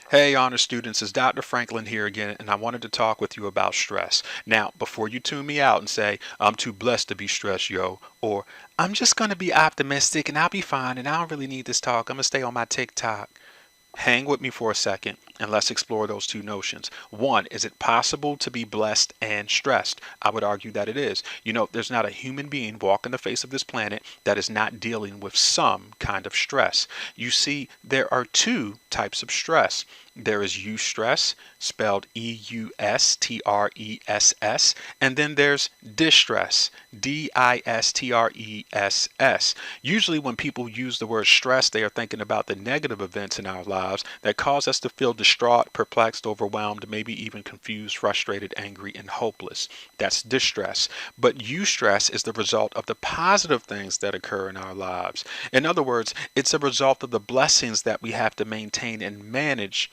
Hey, honor students, it's Dr. Franklin here again, and I wanted to talk with you about stress. Now, before you tune me out and say, I'm too blessed to be stressed, yo, or I'm just going to be optimistic and I'll be fine and I don't really need this talk, I'm going to stay on my TikTok. Hang with me for a second and let's explore those two notions. One, is it possible to be blessed and stressed? I would argue that it is. There's not a human being walking the face of this planet that is not dealing with some kind of stress. You see, there are two types of stress. There is eustress, spelled eustress, and then there's distress, distress. Usually, when people use the word stress, they are thinking about the negative events in our lives that cause us to feel distraught, perplexed, overwhelmed, maybe even confused, frustrated, angry, and hopeless. That's distress. But eustress is the result of the positive things that occur in our lives. In other words, it's a result of the blessings that we have to maintain and manage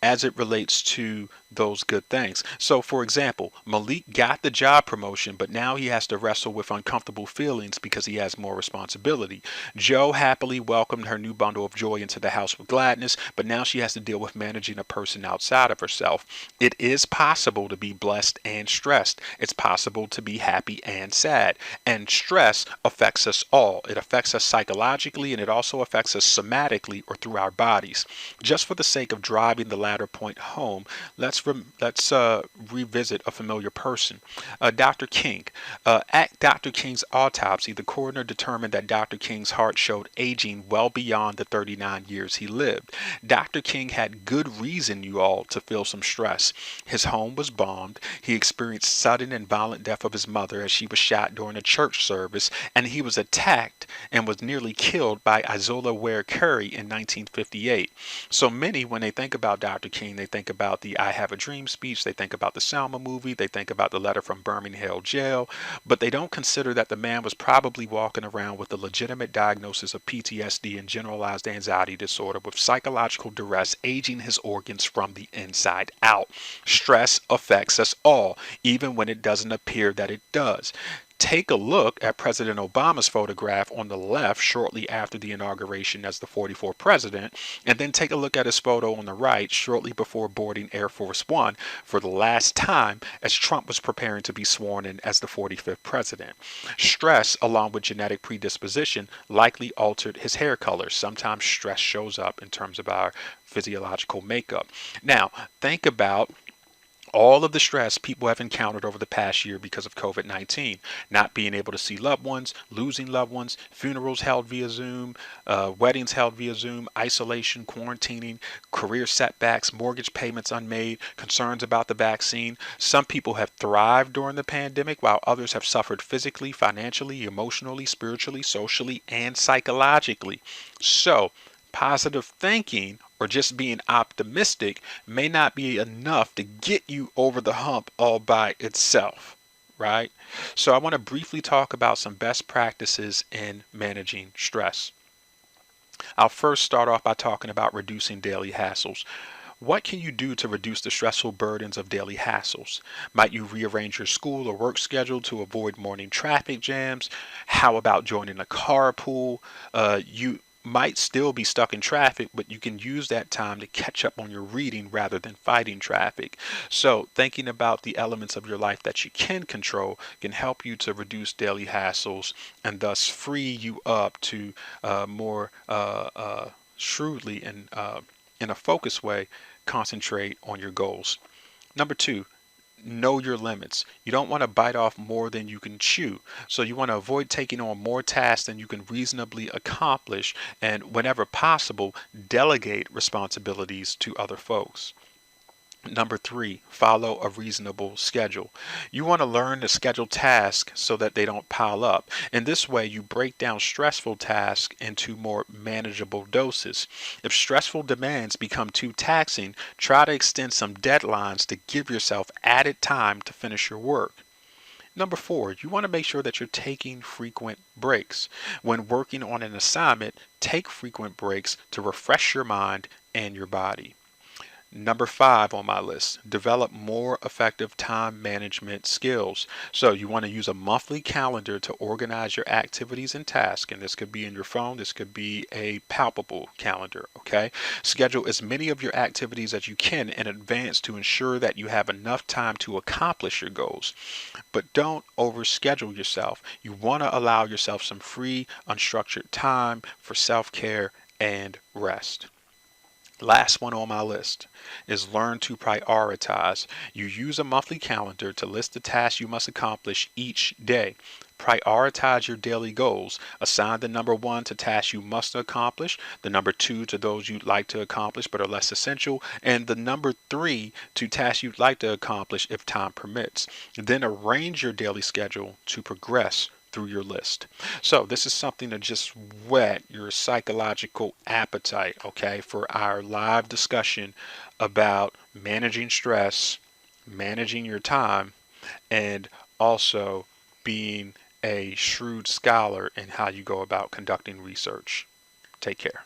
as it relates to those good things. So, for example, Malik got the job promotion, but now he has to wrestle with uncomfortable feelings because he has more responsibility. Joe happily welcomed her new bundle of joy into the house with gladness, but now she has to deal with managing a person outside of herself. It is possible to be blessed and stressed. It's possible to be happy and sad. And stress affects us all. It affects us psychologically and it also affects us somatically or through our bodies. Just for the sake of driving the latter point home, let's revisit a familiar person, Dr. King. At Dr. King's autopsy, the coroner determined that Dr. King's heart showed aging well beyond the 39 years he lived. Dr. King had good reason, you all, to feel some stress. His home was bombed. He experienced sudden and violent death of his mother as she was shot during a church service, and he was attacked and was nearly killed by Isola Ware Curry in 1958. So many, when they think about Dr. King, they think about the I Have a Dream speech, they think about the Selma movie, they think about the letter from Birmingham jail, but they don't consider that the man was probably walking around with a legitimate diagnosis of PTSD and generalized anxiety disorder with psychological duress aging his organs from the inside out. Stress affects us all, even when it doesn't appear that it does. Take a look at President Obama's photograph on the left shortly after the inauguration as the 44th president, and then take a look at his photo on the right shortly before boarding Air Force One for the last time as Trump was preparing to be sworn in as the 45th president. Stress, along with genetic predisposition, likely altered his hair color. Sometimes stress shows up in terms of our physiological makeup. Now, think about all of the stress people have encountered over the past year because of COVID-19, not being able to see loved ones, losing loved ones, funerals held via Zoom, weddings held via Zoom, isolation, quarantining, career setbacks, mortgage payments unmade, concerns about the vaccine. Some people have thrived during the pandemic while others have suffered physically, financially, emotionally, spiritually, socially, and psychologically. So, positive thinking or just being optimistic may not be enough to get you over the hump all by itself, right? So, I want to briefly talk about some best practices in managing stress. I'll first start off by talking about reducing daily hassles. What can you do to reduce the stressful burdens of daily hassles? Might you rearrange your school or work schedule to avoid morning traffic jams? How about joining a carpool? You might still be stuck in traffic, but you can use that time to catch up on your reading rather than fighting traffic. So, thinking about the elements of your life that you can control can help you to reduce daily hassles and thus free you up to more shrewdly and in a focused way concentrate on your goals. Number two, know your limits. You don't want to bite off more than you can chew. So you want to avoid taking on more tasks than you can reasonably accomplish, and whenever possible, delegate responsibilities to other folks. Number three, follow a reasonable schedule. You want to learn to schedule tasks so that they don't pile up. In this way, you break down stressful tasks into more manageable doses. If stressful demands become too taxing, try to extend some deadlines to give yourself added time to finish your work. Number four, you want to make sure that you're taking frequent breaks. When working on an assignment, take frequent breaks to refresh your mind and your body. Number 5 on my list, develop more effective time management skills. So you want to use a monthly calendar to organize your activities and tasks. And this could be in your phone. This could be a palpable calendar. Okay. Schedule as many of your activities as you can in advance to ensure that you have enough time to accomplish your goals. But don't overschedule yourself. You want to allow yourself some free, unstructured time for self-care and rest. Last one on my list is learn to prioritize. You use a monthly calendar to list the tasks you must accomplish each day. Prioritize your daily goals. Assign the number 1 to tasks you must accomplish, the number 2 to those you'd like to accomplish but are less essential, and the number 3 to tasks you'd like to accomplish if time permits. Then arrange your daily schedule to progress through your list. So this is something to just whet your psychological appetite, okay, for our live discussion about managing stress, managing your time, and also being a shrewd scholar in how you go about conducting research. Take care.